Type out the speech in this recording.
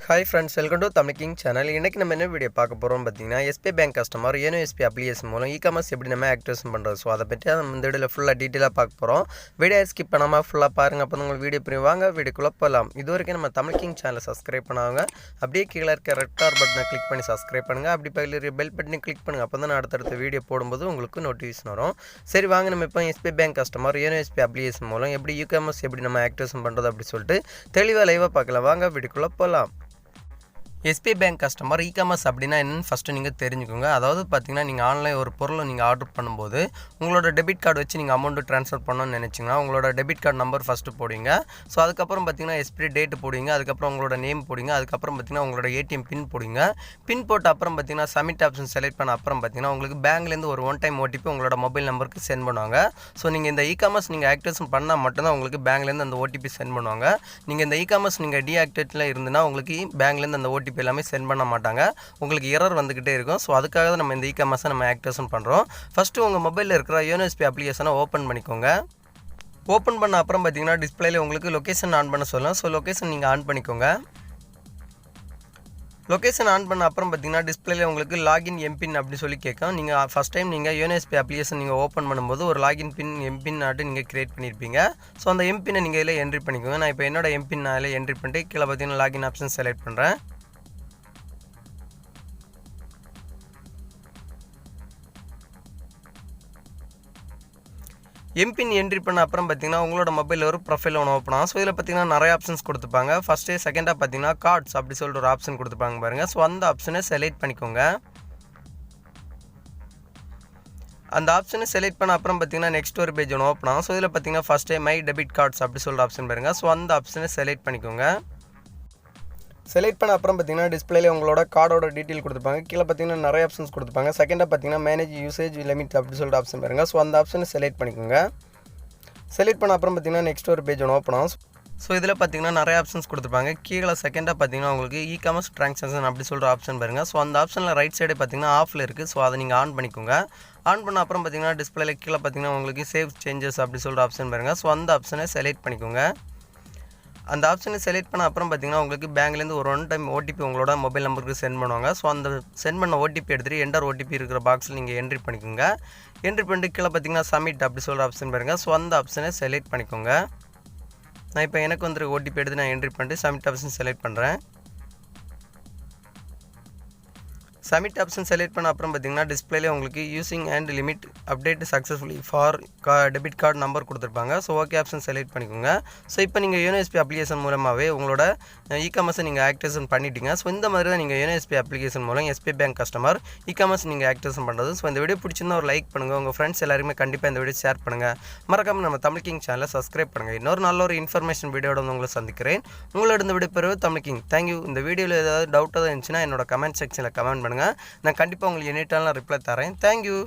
Hi friends, welcome to Tamil King channel. இன்னைக்கு நம்ம என்ன வீடியோ பார்க்க போறோம் பாத்தீங்கன்னா SBI Bank customer YONO SBI application மூலம் e-commerce எப்படி நம்ம ஆக்டிவேஷன் பண்றது சோ அத பத்தி நம்ம இந்த வீடியோல ஃபுல்லா டீடைலா பார்க்க போறோம். வீடியோ ஸ்கிப் பண்ணாம ஃபுல்லா பாருங்க அப்பதான் உங்களுக்கு வீடியோ புரியும். வாங்க வீடியோக்குள்ள போலாம். இதுவரைக்கும் நம்ம Tamil King channel சப்ஸ்கிரைப் பண்ணாதவங்க அப்படியே கீழ இருக்க ரெட் கலர் பட்டனை கிளிக் பண்ணி சப்ஸ்கிரைப் பண்ணுங்க. அப்படி பக்கத்துல இருக்க பெல் பட்டனை கிளிக் பண்ணுங்க. அப்பதான் நான் அடுத்த வீடியோ போடும்போது உங்களுக்கு நோட்டிஃபிகேஷன் வரும். சரி வாங்க நம்ம இப்போ SBI Bank customer YONO SBI application மூலம் எப்படி e-commerce எப்படி நம்ம ஆக்டிவேஷன் பண்றது அப்படி சொல்லிட்டு தெளிவா லைவா பார்க்கலாம். வாங்க வீடியோக்குள்ள போலாம். SBI Bank கஸ்டமர் e-commerce அப்படினா என்னன்னு ஃபர்ஸ்ட் நீங்க தெரிஞ்சுக்கோங்க. அதாவது பாத்தீங்கன்னா நீங்க ஆன்லைன் ஒரு பொருளை நீங்க ஆர்டர் பண்ணும்போது உங்களோட டெபிட் கார்டு வச்சு நீங்க அமௌண்ட் ட்ரான்ஸ்ஃபர் பண்ணனும்னு நினைச்சீங்கன்னா உங்களோட டெபிட் கார்டு நம்பர் ஃபர்ஸ்ட் போடுவீங்க. சோ அதுக்கு அப்புறம் பாத்தீங்கன்னா எக்ஸ்பைரி டேட் போடுவீங்க. அதுக்கு அப்புறம் உங்களோட நேம் போடுவீங்க. அதுக்கு அப்புறம் பாத்தீங்கன்னா உங்களோட ATM பின் போடுவீங்க. பின் போட்ட அப்புறம் பாத்தீங்கன்னா சப்மிட் ஆப்ஷன் செலக்ட் பண்ண அப்புறம் பாத்தீங்கன்னா உங்களுக்கு பேங்க்ல இருந்து ஒரு ஒன் டைம் OTP உங்களோட மொபைல் நம்பருக்கு சென்ட் பண்ணுவாங்க. சோ நீங்க இந்த e-commerce நீங்க ஆக்டிவேஷன் பண்ணா மட்டும் தான் உங்களுக்கு பேங்க்ல இருந்து அந்த OTP சென்ட் பண்ணுவாங்க. நீங்க இந்த e-commerce நீங்க டீஆக்டிவேட்ல இருந்தனா உங்களுக்கு பேங்க்ல இருந்து அந்த OTP எல்லாமே சென்ட் பண்ண மாட்டாங்க. உங்களுக்கு எரர் வந்துகிட்டே இருக்கும். சோ அதுக்காக தான் நம்ம இந்த e-commerce நம்ம ஆக்டிவேஷன் பண்றோம். ஃபர்ஸ்ட் உங்க மொபைல்ல இருக்கிற யோனோ SBI அப்ளிகேஷனை ஓபன் பண்ணிக்கோங்க. ஓபன் பண்ண அப்புறம் பாத்தீங்கன்னா டிஸ்ப்ளேல உங்களுக்கு லொகேஷன் ஆன் பண்ண சொல்லும். சோ லொகேஷன் நீங்க ஆன் பண்ணிக்கோங்க. லொகேஷன் ஆன் பண்ண அப்புறம் பாத்தீங்கன்னா டிஸ்ப்ளேல உங்களுக்கு லாகின் எம்பின் அப்படி சொல்லி கேட்கும். நீங்க ஃபர்ஸ்ட் டைம் நீங்க யோனோ SBI அப்ளிகேஷன் நீங்க ஓபன் பண்ணும்போது ஒரு லாகின் பின் எம்பின் ஆட்டு நீங்க கிரியேட் பண்ணிருப்பீங்க. சோ அந்த எம்பினை நீங்க இதல என்ட்ரி பண்ணிக்கோங்க. நான் இப்போ என்னோட எம்பின் நான் இதல என்ட்ரி பண்ணிட்டு கீழ பாத்தீங்கன்னா லாகின் ஆப்ஷன் செலக்ட் பண்றேன். எம்பின் என்ட்ரி பண்ண அப்புறம் பாத்தீங்கன்னா உங்களோட மொபைல்ல ஒரு ப்ரொஃபைல் ஒன்னு ஓபன் ஆகும். சோ இதுல பாத்தீங்கன்னா நிறைய ஆப்ஷன்ஸ் கொடுத்திருப்பாங்க. ஃபர்ஸ்ட் செகண்டா பாத்தீங்கன்னா கார்ட்ஸ் அப்படி சொல்லிட்டு ஒரு ஆப்ஷன் கொடுத்திருப்பாங்க பாருங்க. சோ அந்த ஆப்ஷனை செலக்ட் பண்ணிக்கோங்க. அந்த ஆப்ஷனை செலக்ட் பண்ண அப்புறம் பாத்தீங்கன்னா நெக்ஸ்ட் ஒரு பேஜ் ஒன்னு ஓபன் ஆகும். சோ இதுல பாத்தீங்கன்னா ஃபர்ஸ்ட் மை டெபிட் கார்ட்ஸ் அப்படி சொல்ற ஆப்ஷன் பாருங்க. சோ அந்த ஆப்ஷனை செலக்ட் பண்ணிக்கோங்க. செலக்ட் பண்ண அப்புறம் பாத்தீங்கன்னா டிஸ்ப்ளேல உங்களோட கார்டோட டீடைல் கொடுத்திருப்பாங்க. கீழ பாத்தீங்கன்னா நிறைய ஆப்ஷன்ஸ் கொடுத்திருப்பாங்க. செகண்டா பாத்தீங்கன்னா மேனேஜ் யூசேஜ் லிமிட் அப்படி சொல்ற ஆப்ஷன் பாருங்க. சோ அந்த ஆப்ஷனை செலக்ட் பண்ணிக்கோங்க. செலக்ட் பண்ண அப்புறம் பாத்தீங்கன்னா நெக்ஸ்ட் ஒரு பேஜ் ஒன்னு ஓபன் ஆகும். சோ இதுல பாத்தீங்கன்னா நிறைய ஆப்ஷன்ஸ் கொடுத்திருப்பாங்க. கீழ செகண்டா பாத்தீங்கன்னா உங்களுக்கு e-commerce டிரான்சாக்ஷன் அப்படி சொல்ற ஆப்ஷன் பாருங்க. சோ அந்த ஆப்ஷன்ல ரைட் சைடு பாத்தீங்கன்னா ஆஃப்ல இருக்கு. சோ அத நீங்க ஆன் பண்ணிக்கோங்க. ஆன் பண்ண அப்புறம் பாத்தீங்கன்னா டிஸ்ப்ளேல கீழ பாத்தீங்கன்னா உங்களுக்கு சேவ் சேஞ்சஸ் அப்படி சொல்ற ஆப்ஷன் பாருங்க. சோ அந்த ஆப்ஷனை செலக்ட் பண்ணிக்கோங்க. அந்த ஆப்ஷனை செலக்ட் பண்ண அப்புறம் பாத்தீங்கன்னா உங்களுக்கு பேங்க்ல இருந்து ஒரு ஒன் டைம் OTP உங்களோட மொபைல் நம்பருக்கு சென்ட் பண்ணுவாங்க. சோ அந்த சென்ட் பண்ண OTP எடுத்துட்டு என்டர் OTP இருக்கிற பாக்ஸ்ல நீங்க என்ட்ரி பண்ணிக்கோங்க. என்ட்ரி பண்ணிட்டு கீழ பாத்தீங்கன்னா சப்மிட் அப்படி சொல்ற ஆப்ஷன் பாருங்க. சோ அந்த ஆப்ஷனை செலக்ட் பண்ணிக்கோங்க. நான் இப்போ எனக்கு வந்து OTP எடுத்து நான் என்ட்ரி பண்ணிட்டு சப்மிட் ஆப்ஷன் செலக்ட் பண்றேன். சப்மிட் ஆப்ஷன் செலக்ட் பண்ண அப்புறம் பாத்தீங்கன்னா டிஸ்ப்ளேல உங்களுக்கு using and limit update successfully for debit card number கொடுத்திருப்பாங்க. சோ ஓகே ஆப்ஷன் செலக்ட் பண்ணிக்கோங்க. சோ இப்போ நீங்க யோனோ SBI அப்ளிகேஷன் மூலமாவே உங்களோட e-commerce நீங்க ஆக்டிவேஷன் பண்ணிட்டீங்க. சோ இந்த மாதிரி தான் நீங்க யோனோ SBI அப்ளிகேஷன் மூலம் SBI Bank கஸ்டமர் e-commerce நீங்க ஆக்டிவேஷன் பண்றது. சோ இந்த வீடியோ பிடிச்சிருந்தா ஒரு லைக் பண்ணுங்க. உங்க फ्रेंड्स எல்லாருமே கண்டிப்பா இந்த வீடியோ ஷேர் பண்ணுங்க. மறக்காம நம்ம தமிழ் கிங் சேனலை சப்ஸ்கிரைப் பண்ணுங்க. இன்னொரு நல்ல ஒரு இன்ஃபர்மேஷன் வீடியோட உங்களை சந்திக்கிறேன். உங்களோட இந்த வீடியோ பெறுவது தமிழ் கிங். Thank you. இந்த வீடியோல ஏதாவது டவுட் இருந்துச்சுனா என்னோட கமெண்ட் செக்ஷன்ல கமெண்ட் பண்ணுங்க. நான் கண்டிப்பா உங்களுக்கு எனி டைம்ல ரிப்ளை தரேன். Thank you.